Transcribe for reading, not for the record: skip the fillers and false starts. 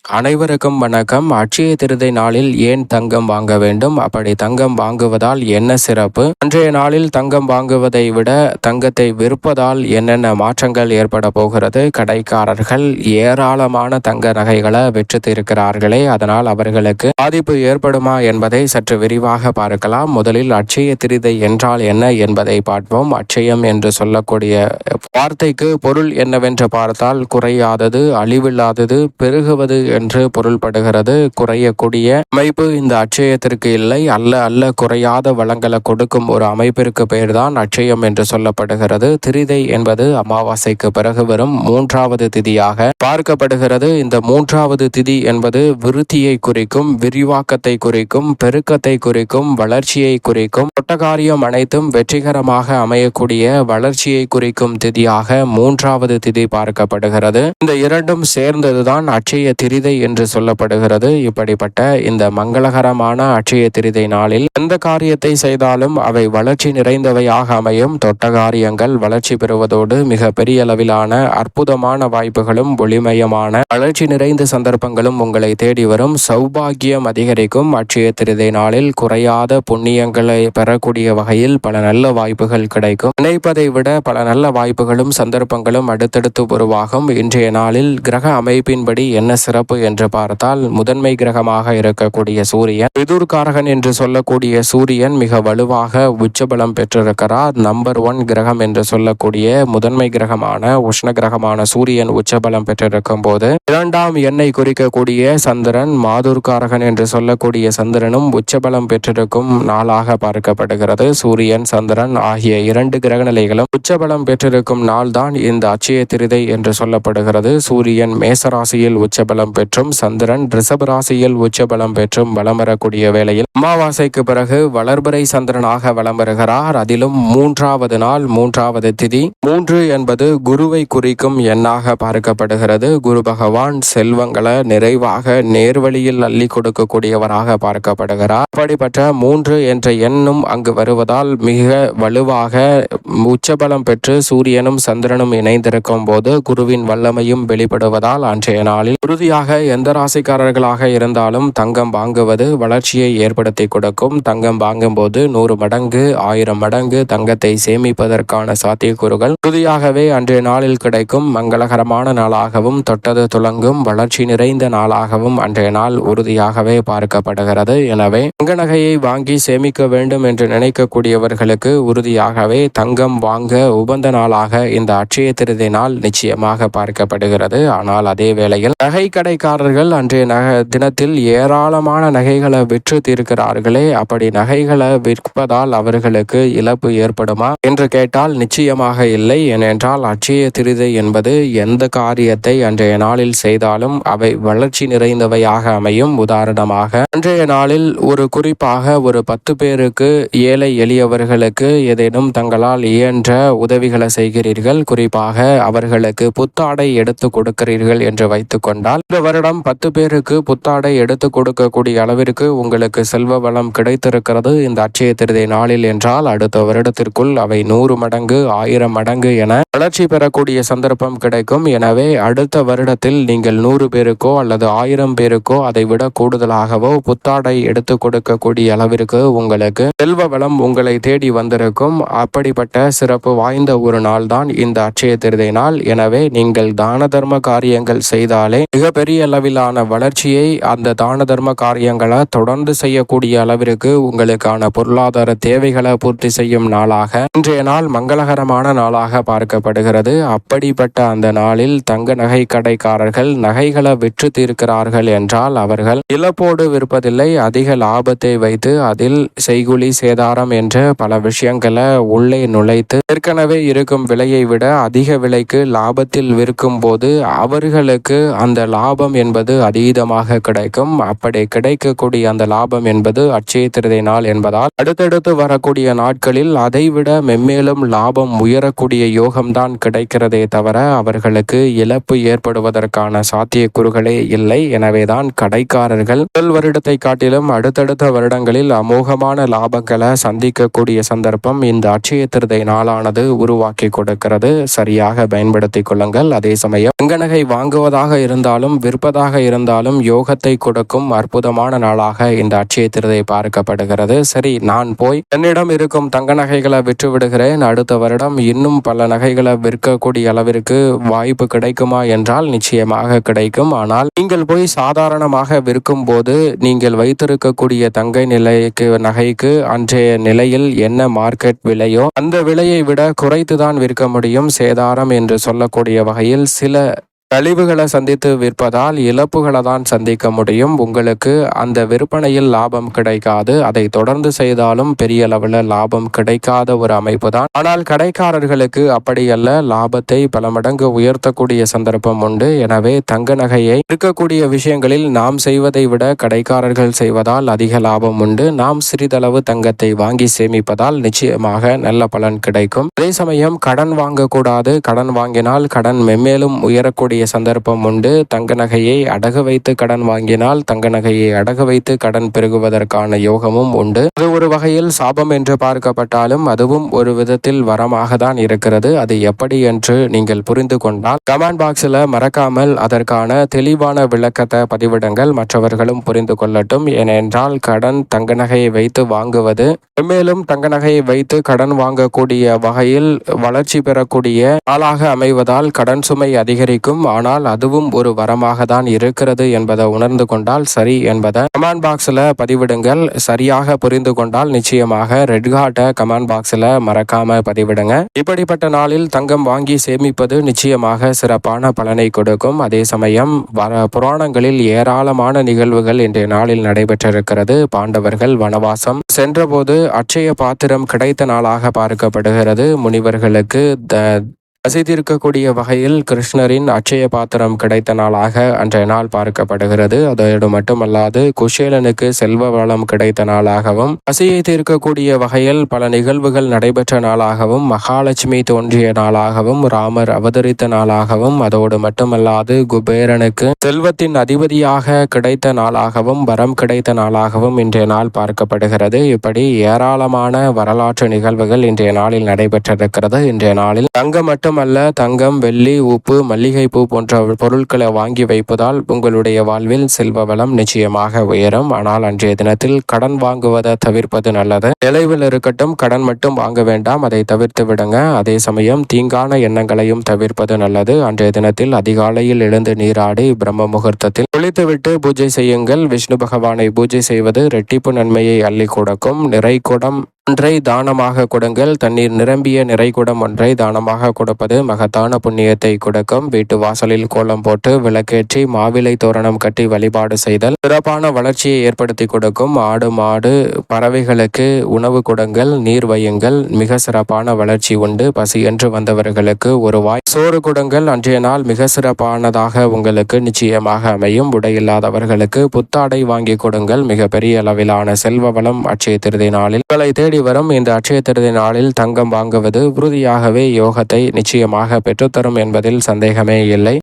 அனைவருக்கும் வணக்கம். அட்சய திருதை நாளில் ஏன் தங்கம் வாங்க வேண்டும்? அப்படி தங்கம் வாங்குவதால் என்ன சிறப்பு? அன்றைய நாளில் தங்கம் வாங்குவதை விட தங்கத்தை விற்பதால் என்னென்ன மாற்றங்கள் ஏற்பட போகிறது? கடைக்காரர்கள் ஏராளமான தங்க நகைகளை விற்று தீர்க்கிறார்களே, அதனால் அவர்களுக்கு பாதிப்பு ஏற்படுமா என்பதை சற்று விரிவாக பார்க்கலாம். முதலில் அட்சய திருதை என்றால் என்ன என்பதை பார்ப்போம். அட்சயம் என்று சொல்லக்கூடிய வார்த்தைக்கு பொருள் என்னவென்று பார்த்தால் குறையாதது, அழிவில்லாதது, பெருகுவது என்று பொருள்படுகிறது. குறையக்கூடிய அமைப்பு இந்த அட்சயத்திற்கு இல்லை. அல்ல குறையாத வளங்களை கொடுக்கும் ஒரு அமைப்பிற்கு பெயர்தான் அட்சயம் என்று சொல்லப்படுகிறது. திரிதை என்பது அமாவாசைக்கு பிறகு வரும் மூன்றாவது திதியாக பார்க்கப்படுகிறது. இந்த மூன்றாவது திதி என்பது விருத்தியை குறிக்கும், விரிவாக்கத்தை குறிக்கும், பெருக்கத்தை குறிக்கும், வளர்ச்சியை குறிக்கும். தொட்டகாரியம் அனைத்தும் வெற்றிகரமாக அமையக்கூடிய வளர்ச்சியை குறிக்கும் திதியாக மூன்றாவது திதி பார்க்கப்படுகிறது. இந்த இரண்டும் சேர்ந்ததுதான் அட்சய திரிதை என்று சொல்லப்படுகிறது. இப்படிப்பட்ட இந்த மங்களகரமான அட்சய திரிதை நாளில் எந்த காரியத்தை செய்தாலும் அவை வளர்ச்சி நிறைந்தவையாக அமையும். தொட்ட காரியங்கள் வளர்ச்சி பெறுவதோடு மிக பெரிய அளவிலான அற்புதமான வாய்ப்புகளும் ஒளிமயமான வளர்ச்சி நிறைந்த சந்தர்ப்பங்களும் உங்களை தேடி வரும். சௌபாகியம் அதிகரிக்கும். அட்சய திரிதை நாளில் குறையாத புண்ணியங்களை பெறக்கூடிய வகையில் பல நல்ல வாய்ப்புகள் கிடைக்கும். நினைப்பதை விட பல நல்ல வாய்ப்புகளும் சந்தர்ப்பங்களும் அடுத்தடுத்து உருவாகும். இன்றைய நாளில் கிரக அமைப்பின்படி என்ன சிறப்பு என்று பார்த்தால், முதன்மை கிரகமாக இருக்கக்கூடிய சூரியன், விதுர்காரகன் என்று சொல்லக்கூடிய சூரியன் மிக வலுவாக உச்சபலம் பெற்றிருக்கிறார். நம்பர் 1 கிரகம் என்று சொல்லக்கூடிய முதன்மை கிரகமான உஷ்ண கிரகமான சூரியன் உச்சபலம் பெற்றிருக்கும் போது, இரண்டாம் எண்ணை குறிக்கக்கூடிய சந்திரன், மாதுர்காரகன் என்று சொல்லக்கூடிய சந்திரனும் உச்சபலம் பெற்றிருக்கும் நாளாக பார்க்கப்படுகிறது. சூரியன், சந்திரன் ஆகிய 2 கிரக நிலைகளும் உச்சபலம் பெற்றிருக்கும் நாள் தான் இந்த அட்சய திரிதை என்று சொல்லப்படுகிறது. சூரியன் மேசராசியில் உச்சபலம் பெற்றும் சந்திரன் ரிஷப ராசியில் உச்சபலம் பெற்றும் வலம் வரக்கூடிய வேளையில் அமாவாசைக்கு பிறகு வளர்பிறை சந்திரனாக வலம் வருகிறார். அதிலும் மூன்றாவது நாள், மூன்றாவது திதி. 3 என்பது குருவை குறிக்கும் எண்ணாக பார்க்கப்படுகிறது. குரு பகவான் செல்வங்களை நிறைவாக நேர்வழியில் அள்ளி கொடுக்கக்கூடியவராக பார்க்கப்படுகிறார். அப்படிப்பட்ட 3 என்ற எண்ணும் அங்கு வருவதால் மிக வலுவாக உச்சபலம் பெற்று சூரியனும் சந்திரனும் இணைந்திருக்கும் போது குருவின் வல்லமையும் வெளிப்படுவதால் அன்றைய நாளில் உறுதியாக எந்த ராசிக்காரர்களாக இருந்தாலும் தங்கம் வாங்குவது வளர்ச்சியை ஏற்படுத்தி கொடுக்கும். தங்கம் வாங்கும் போது 100 மடங்கு 1000 மடங்கு தங்கத்தை சேமிப்பதற்கான சாத்தியக்கூறுகள் உறுதியாகவே அன்றைய நாளில் கிடைக்கும். மங்களகரமான நாளாகவும் தொட்டது துலங்கும் வளர்ச்சி நிறைந்த நாளாகவும் அன்றைய நாள் உறுதியாகவே பார்க்கப்படுகிறது. எனவே தங்க நகையை வாங்கி சேமிக்க வேண்டும் என்று நினைக்கக்கூடியவர்களுக்கு உறுதியாகவே தங்கம் வாங்க உகந்த நாளாக இந்த அட்சய திருதை நாள் நிச்சயமாக பார்க்கப்படுகிறது. ஆனால் அதே வேளையில் நகை கடைக்காரர்கள் அன்றைய தினத்தில் ஏராளமான நகைகளை விற்று தீர்க்கிறார்களே, அப்படி நகைகளை விற்பதால் அவர்களுக்கு இழப்பு ஏற்படுமா என்று கேட்டால் நிச்சயமாக இல்லை. ஏனென்றால் அட்சய திருதை என்பது எந்த காரியத்தை அன்றைய நாளில் செய்தாலும் அவை வளர்ச்சி நிறைந்தவையாக அமையும். உதாரணமாக அன்றைய நாளில் குறிப்பாக ஒரு 10 பேருக்கு, ஏழை எளியவர்களுக்கு ஏதேனும் தங்களால் இயன்ற உதவிகளை செய்கிறீர்கள். குறிப்பாக அவர்களுக்கு புத்தாடை எடுத்து கொடுக்கிறீர்கள் என்று வைத்துக் கொண்டால், இந்த வருடம் 10 பேருக்கு புத்தாடை எடுத்து கொடுக்கக்கூடிய அளவிற்கு உங்களுக்கு செல்வ வளம் கிடைத்திருக்கிறது இந்த அட்சய திருதை நாளில் என்றால், அடுத்த வருடத்திற்குள் அவை 100 மடங்கு 1000 மடங்கு என வளர்ச்சி பெறக்கூடிய சந்தர்ப்பம் கிடைக்கும். எனவே அடுத்த வருடத்தில் நீங்கள் 100 பேருக்கோ அல்லது 1000 பேருக்கோ அதை விட கூடுதலாகவோ புத்தாடை எடுத்து கொடுக்கக்கூடிய அளவிற்கு உங்களுக்கு செல்வ வளம் உங்களை தேடி வந்திருக்கும். அப்படிப்பட்ட சிறப்பு வாய்ந்த ஒரு நாள் தான் இந்த அட்சய திருதை நாள். எனவே நீங்கள் தான தர்ம காரியங்கள் செய்தாலே மிகப்பெரிய அளவிலான வளர்ச்சியை, அந்த தான தர்ம காரியங்களை தொடர்ந்து செய்யக்கூடிய அளவிற்கு உங்களுக்கான பொருளாதார தேவைகளை பூர்த்தி செய்யும் நாளாக இன்றைய நாள் மங்களகரமான நாளாக பார்க்கப்படுகிறது. அப்படிப்பட்ட அந்த நாளில் தங்க நகை கடைக்காரர்கள் நகைகளை விற்று தீர்க்கிறார்கள் என்றால் அவர்கள் இழப்போடு விற்பதில்லை. அதிக லாபத்தை வைத்து அதில் செய்குலி சேதாரம் என்ற பல விஷயங்களை உள்ளே நுழைத்து ஏற்கனவே இருக்கும் விலையை விட அதிக விலைக்கு லாபத்தில் விற்கும் போது அவர்களுக்கு அந்த லாபம் என்பது அதீதமாக கிடைக்கும். அப்படி கிடைக்கக்கூடிய அந்த லாபம் என்பது அட்சய திருதை நாள் என்பதால் அடுத்தடுத்து வரக்கூடிய நாட்களில் அதைவிட மென்மேலும் லாபம் உயரக்கூடிய யோகம்தான் கிடைக்கிறதே தவிர அவர்களுக்கு இழப்பு ஏற்படுவதற்கான சாத்தியக்கூறுகளே இல்லை. எனவேதான் கடைக்காரர்கள் முதல் வருடத்தை காட்டிலும் அடுத்தடுத்த வருடங்களில் அமோகமான லாபங்களை சந்திக்கக்கூடிய சந்தர்ப்பம் இந்த அட்சய திருதை நாளானது உருவாக்கி கொடுக்கிறது. சரியாக பயன்படுத்திக் கொள்ளுங்கள். அதே சமயம் தங்க நகை வாங்குவதாக இருந்தாலும் விற்பதாக இருந்தாலும் யோகத்தை கொடுக்கும் அற்புதமான நாளாக இந்த அட்சய திருதை பார்க்கப்படுகிறது. சரி, நான் போய் என்னிடம் இருக்கும் தங்க நகைகளை விற்று விடுகிறேன், அடுத்த வருடம் இன்னும் பல நகைகளை விற்கக்கூடிய அளவிற்கு வாய்ப்பு கிடைக்குமா என்றால் நிச்சயமாக கிடைக்கும். ஆனால் நீங்கள் போய் சாதாரணமாக விற்கும் போது நீங்கள் வைத்திருக்கக்கூடிய தங்க நகைக்கு அன்றைய நிலையில் என்ன மார்க்கெட் விலையோ அந்த விலையை விட குறைத்துதான் விற்க முடியும். சேதாரம் என்று சொல்லக்கூடிய வகையில் சில கழிவுகளை சந்தித்து விற்பதால் இழப்புகளை தான் சந்திக்க முடியும். உங்களுக்கு அந்த விற்பனையில் லாபம் கிடைக்காது. அதை தொடர்ந்து செய்தாலும் பெரிய அளவில் லாபம் கிடைக்காத ஒரு அமைப்பு தான். ஆனால் கடைக்காரர்களுக்கு அப்படி அல்ல, லாபத்தை பல மடங்கு உயர்த்தக்கூடிய சந்தர்ப்பம் உண்டு. எனவே தங்க நகையை இருக்கக்கூடிய விஷயங்களில் நாம் செய்வதை விட கடைக்காரர்கள் செய்வதால் அதிக லாபம் உண்டு. நாம் சிறிதளவு தங்கத்தை வாங்கி சேமிப்பதால் நிச்சயமாக நல்ல பலன் கிடைக்கும். அதே சமயம் கடன் வாங்கக்கூடாது. கடன் வாங்கினால் கடன் மென்மேலும் உயரக்கூடிய சந்தர்ப்பம் உண்டு. தங்க நகையை அடகு வைத்து கடன் வாங்கினால் தங்க நகையை அடகு வைத்து கடன் பெருகுவதற்கான யோகமும் உண்டு. அது ஒரு வகையில் சாபம் என்று பார்க்கப்பட்டாலும் அதுவும் ஒரு விதத்தில் வரமாக தான் இருக்கிறது. அது எப்படி என்று நீங்கள் புரிந்து கொண்டால் கமெண்ட் பாக்ஸில் மறக்காமல் அதற்கான தெளிவான விளக்கத்தை பதிவிடுங்கள், மற்றவர்களும் புரிந்து கொள்ளட்டும். ஏனென்றால் கடன் தங்க நகையை வைத்து வாங்குவது மேலும் தங்க நகையை வைத்து கடன் வாங்கக்கூடிய வகையில் வளர்ச்சி பெறக்கூடிய ஆளாக அமைவதால் கடன் சுமை அதிகரிக்கும். ஆனால் அதுவும் ஒரு வரமாக தான் இருக்கிறது என்பதை உணர்ந்து கொண்டால் சரி என்பதை கமெண்ட் பாக்ஸில் பதிவிடுங்கள். சரியாக புரிந்து கொண்டால் நிச்சயமாக ரெட் ஹார்ட்டை கமெண்ட் பாக்ஸில் மறக்காம பதிவிடுங்க. இப்படிப்பட்ட நாளில் தங்கம் வாங்கி சேமிப்பது நிச்சயமாக சிறப்பான பலனை கொடுக்கும். அதே சமயம் புராணங்களில் ஏராளமான நிகழ்வுகள் இன்றைய நாளில் நடைபெற்றிருக்கிறது. பாண்டவர்கள் வனவாசம் சென்றபோது அட்சய பாத்திரம் கிடைத்த நாளாக பார்க்கப்படுகிறது. முனிவர்களுக்கு வசதியிருக்கக்கூடிய வகையில் கிருஷ்ணரின் அட்சய பாத்திரம் கிடைத்த நாளாக அன்றைய நாள் பார்க்கப்படுகிறது. அதோடு மட்டுமல்லாது குஷேலனுக்கு செல்வ வளம் கிடைத்த நாளாகவும், பசியை தீர்க்கக்கூடிய வகையில் பல நிகழ்வுகள் நடைபெற்ற நாளாகவும், மகாலட்சுமி தோன்றிய நாளாகவும், ராமர் அவதரித்த நாளாகவும், அதோடு மட்டுமல்லாது குபேரனுக்கு செல்வத்தின் அதிபதியாக கிடைத்த நாளாகவும், வரம் கிடைத்த நாளாகவும் இன்றைய நாள் பார்க்கப்படுகிறது. இப்படி ஏராளமான வரலாற்று நிகழ்வுகள் இன்றைய நாளில் நடைபெற்றிருக்கிறது. இன்றைய நாளில் தங்கம் மட்டுமல்ல, தங்கம், வெள்ளி, உப்பு, மல்லிகைப்பூ போன்ற பொருட்களை வாங்கி வைப்பதால் உங்களுடைய வாழ்வில் செல்வ வளம் நிச்சயமாக உயரும். ஆனால் அன்றைய தினத்தில் கடன் வாங்குவதை தவிர்ப்பது நல்லது. நிலைவில் இருக்கட்டும், கடன் மட்டும் வாங்க வேண்டாம், அதை தவிர்த்து விடுங்க. அதே சமயம் தீங்கான எண்ணங்களையும் தவிர்ப்பது நல்லது. அன்றைய தினத்தில் அதிகாலையில் எழுந்து நீராடி பிரம்ம முகூர்த்தத்தில் குளித்துவிட்டு பூஜை செய்யுங்கள். விஷ்ணு பகவானை பூஜை செய்வது இரட்டிப்பு நன்மையை அள்ளி கொடுக்கும். நிறைகுடம் ஒன்றை தானமாக கொடுங்கள். தண்ணீர் நிரம்பிய நிறைகுடம் ஒன்றை தானமாக கொடுப்பது மகத்தான புண்ணியத்தை கொடுக்கும். வீட்டு வாசலில் கோலம் போட்டு விளக்கேற்றி மாவிலை தோரணம் கட்டி வழிபாடு செய்தல் சிறப்பான வளர்ச்சியை ஏற்படுத்தி கொடுக்கும். ஆடு மாடு பறவைகளுக்கு உணவு கொடுங்கள், நீர் வையுங்கள், மிக சிறப்பான வளர்ச்சி உண்டு. பசி என்று வந்தவர்களுக்கு ஒரு வாய் சோறு கொடுங்கள். அன்றைய நாள் மிக சிறப்பானதாக உங்களுக்கு நிச்சயமாக அமையும். உடையில்லாதவர்களுக்கு புத்தாடை வாங்கி கொடுங்கள். மிக பெரிய அளவிலான செல்வ வளம் அட்சய திருதி நாளில் உங்களை தேடி வரும். இந்த அட்சய திருதி நாளில் தங்கம் வாங்குவது உறுதியாகவே யோகத்தை நிச்சயமாக பெற்றுத்தரும் என்பதில் சந்தேகமே இல்லை.